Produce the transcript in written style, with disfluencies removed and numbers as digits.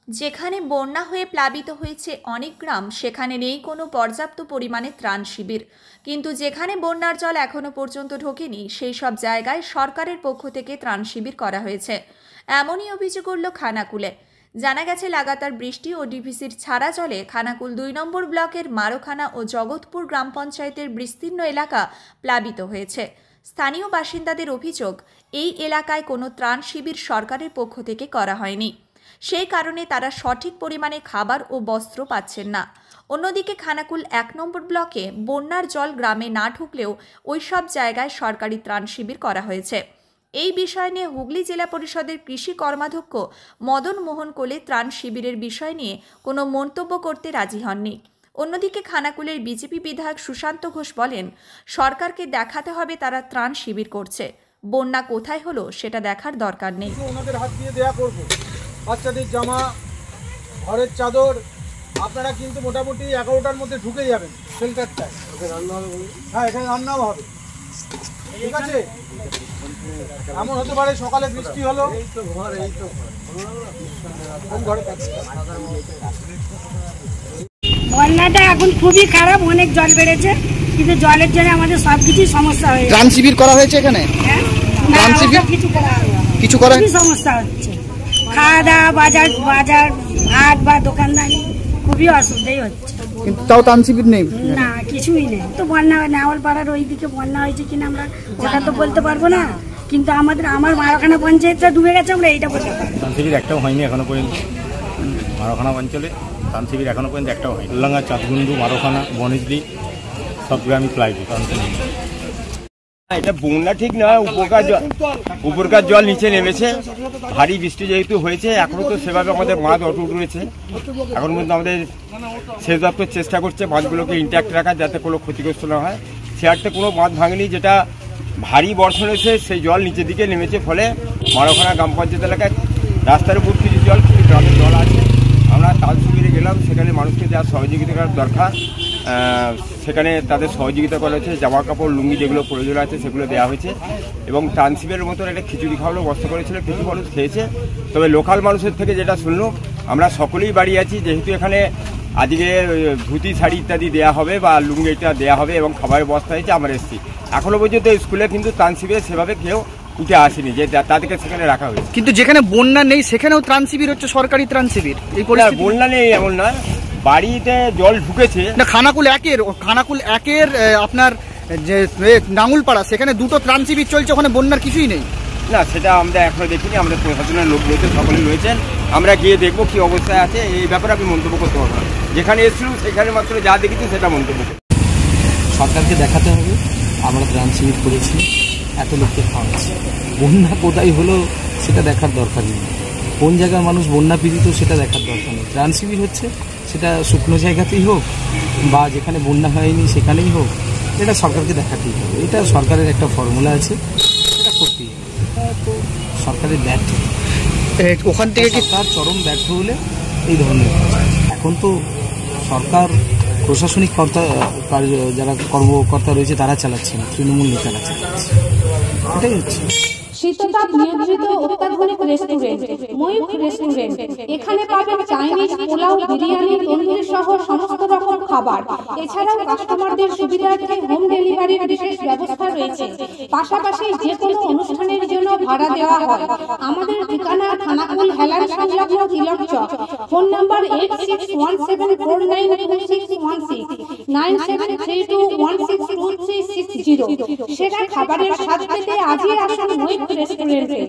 যেখানে বন্যা হয়ে প্লাবিত হয়েছে অনেক গ্রাম, সেখানে নেই কোনো পর্যাপ্ত পরিমাণে ত্রাণ শিবির। কিন্তু যেখানে বন্যার জল এখনো পর্যন্ত ঢোকেনি, সেই সব জায়গায় সরকারের পক্ষ থেকে ত্রাণ শিবির করা হয়েছে। এমনই অভিযোগ উঠল খানাকুলে। জানা গেছে, লাগাতার বৃষ্টি ও ডিভিসির ছাড়া জলে খানাকুল ২ নম্বর ব্লকের মারোখানা ও জগৎপুর গ্রাম পঞ্চায়েতের বিস্তীর্ণ এলাকা প্লাবিত হয়েছে। স্থানীয় বাসিন্দাদের অভিযোগ, এই এলাকায় কোনো ত্রাণ শিবির সরকারের পক্ষ থেকে করা হয়নি। সেই কারণে তারা সঠিক পরিমাণে খাবার ও বস্ত্র পাচ্ছেন না। অন্যদিকে খানাকুল ১ নম্বর ব্লকে বন্যার জল গ্রামে না ঢুকলেও ওই সব জায়গায় সরকারি ত্রাণ শিবির করা হয়েছে। এই বিষয় নিয়ে হুগলি জেলা পরিষদের কৃষি কর্মাধ্যক্ষ মদন মোহন কোলে ত্রাণ শিবিরের বিষয় নিয়ে কোনো মন্তব্য করতে রাজি হননি। অন্যদিকে খানাকুলের বিজেপি বিধায়ক সুশান্ত ঘোষ বলেন, সরকারকে দেখাতে হবে তারা ত্রাণ শিবির করছে। বন্যা কোথায় হলো সেটা দেখার দরকার নেই। ওনাদের হাত দিয়ে দেয়া করব। বাচ্চাদের জামা, ঘরের চাদর আপনারা কিন্তু মোটামুটি 11টার মধ্যে ঢুকে যাবেন শেল্টারটায়। হ্যাঁ, এখানে রান্নাও হবে, ঠিক আছে? এমন হতে পারে সকালে বৃষ্টি হলো, বন্যাটা এখন খুবই খারাপ, অনেক জল বেড়েছে, কিন্তু জলের জন্য আমাদের সবকিছুই সমস্যা হয়েছে। ত্রাণ শিবির করা হয়েছে এখানে? ত্রাণ শিবির কিছু করা সমস্যা হচ্ছে, খাওয়া দাওয়া, বাজার হাট বা দোকানদারি খুবই অসুবিধাই হচ্ছে। কিন্তু তাও ত্রাণ শিবির নেই, না কিছুই নেই। তো বন্যা নেওয়াল পাড়ার ওইদিকে বন্যা হয়েছে কিনা আমরা ওটা তো বলতে পারবো না, কিন্তু আমার মারোখানা পঞ্চায়েতটা ডুবে গেছে, আমরা এইটা বলতে পারবো। ত্রাণ শিবির একটাও হয়নি এখনো পর্যন্ত। মারোখানা অঞ্চলে ত্রাণ শিবির এখনো পর্যন্ত একটাও হয়নি। উল্লাঙ্গা, চাঁদগুন্ডু, মারোখানা, বনিজলি সব গ্রামই প্লাবিত। এটা বন্যা ঠিক নয়, উপরকার জল নিচে নেমেছে। ভারী বৃষ্টি যেহেতু হয়েছে, এখনো তো সেভাবে আমাদের বাঁধ অটুট রয়েছে। এখন পর্যন্ত আমাদের সেচ দপ্তর চেষ্টা করছে বাঁধগুলোকে ইন্ট্যাক্ট রাখার, যাতে কোনো ক্ষতিগ্রস্ত না হয়। শেয়ারতে কোনো বাঁধ ভাঙেনি, যেটা ভারী বর্ষণ হয়েছে সেই জল নিচের দিকে নেমেছে, ফলে মারোখানা গ্রাম পঞ্চায়েত এলাকায় রাস্তার উপর কিছু জল, কিছু গ্রামের জল আছে। আমরা ত্রাণ শিবিরে গেলাম, সেখানে মানুষকে যা সহযোগিতা করার দরকার সেখানে তাদের সহযোগিতা করা হয়েছে। জামা কাপড়, লুঙ্গি যেগুলো প্রয়োজন আছে সেগুলো দেওয়া হয়েছে, এবং ত্রাণ শিবিরের মতন একটা খিচুড়ি খাওয়ানো ব্যবস্থা করেছিল। কিছু মানুষ খেয়েছে, তবে লোকাল মানুষের থেকে যেটা শুনলাম, আমরা সকলেই বাড়ি আছি, যেহেতু এখানে আজকে ধুতি শাড়ি ইত্যাদি দেওয়া হবে বা লুঙ্গি এটা দেওয়া হবে এবং খাবারের ব্যবস্থা হয়েছে। আমরা এসেছি, এখনো পর্যন্ত স্কুলে কিন্তু ত্রাণ শিবিরে সেভাবে কেউ উঠে আসেনি, যে তাদেরকে সেখানে রাখা হয়েছে। কিন্তু যেখানে বন্যা নেই সেখানেও ত্রাণ শিবির হচ্ছে, সরকারি ত্রাণ শিবির। এই পরিস্থিতি বন্যা নেই এমন না, বাড়িতে জল ঢুকেছে না। খানাকুল একের আপনার যে নাঙ্গুলপাড়া, সেখানে দুটো ত্রাণ শিবির চলছে, ওখানে বন্যার কিছুই নেই না। সেটা আমরা এখনো দেখিনি, আমাদের প্রশাসনের লোক রয়েছে, সকলেই রয়েছেন। আমরা গিয়ে দেখবো কি অবস্থায় আছে, এই ব্যাপারে আমি মন্তব্য করতে পারবো না। যেখানে এসেছিলাম সেখানে মাত্র যা দেখেছি সেটা মন্তব্য করব। সরকারকে দেখাতে হবে আমরা ত্রাণ শিবির করেছি, এত লোককে খাওয়াচ্ছি। বন্যা কোথায় হলো সেটা দেখার দরকার নেই, কোন জায়গার মানুষ বন্যা পীড়িত সেটা দেখার দরকার নেই। ত্রাণ শিবির হচ্ছে, সেটা শুকনো জায়গাতেই হোক বা যেখানে বন্যা হয়নি সেখানেই হোক, এটা সরকারকে দেখাতেই হবে। এটা সরকারের একটা ফর্মুলা আছে, এটা করতেই হবে। তো সরকারের ব্যর্থ, ওখান থেকে কি তার চরম ব্যর্থ হলে এই ধরনের। এখন তো সরকার প্রশাসনিক যারা কর্মকর্তা রয়েছে তারা চালাচ্ছে না, তৃণমূল নেতারা চালাচ্ছে, এটাই হচ্ছে। শীততাপ নিয়ন্ত্রিত অত্যাধুনিক রেস্টুরেন্ট ময়ূখ রেস্টুরেন্ট। এখানে পাবেন চাইনিজ, পোলাও, বিরিয়ানি, তন্দুরি সহ সমস্ত রকম খাবার। এছাড়াও কাস্টমারদের সুবিধার্থে হোম ডেলিভারির বিশেষ ব্যবস্থা রয়েছে। পাশাপাশি যে কোনো অনুষ্ঠানের জন্য ভাড়া দেওয়া হয়। আমাদের ঠিকানা খানাকুল হেলান সংলগ্ন তিলক চক। Phone number 8617492616 9732162360। সেরা খাবারের স্বাদ পেতে আজই আসুন ময়ূখ রেস্টুরেন্টে।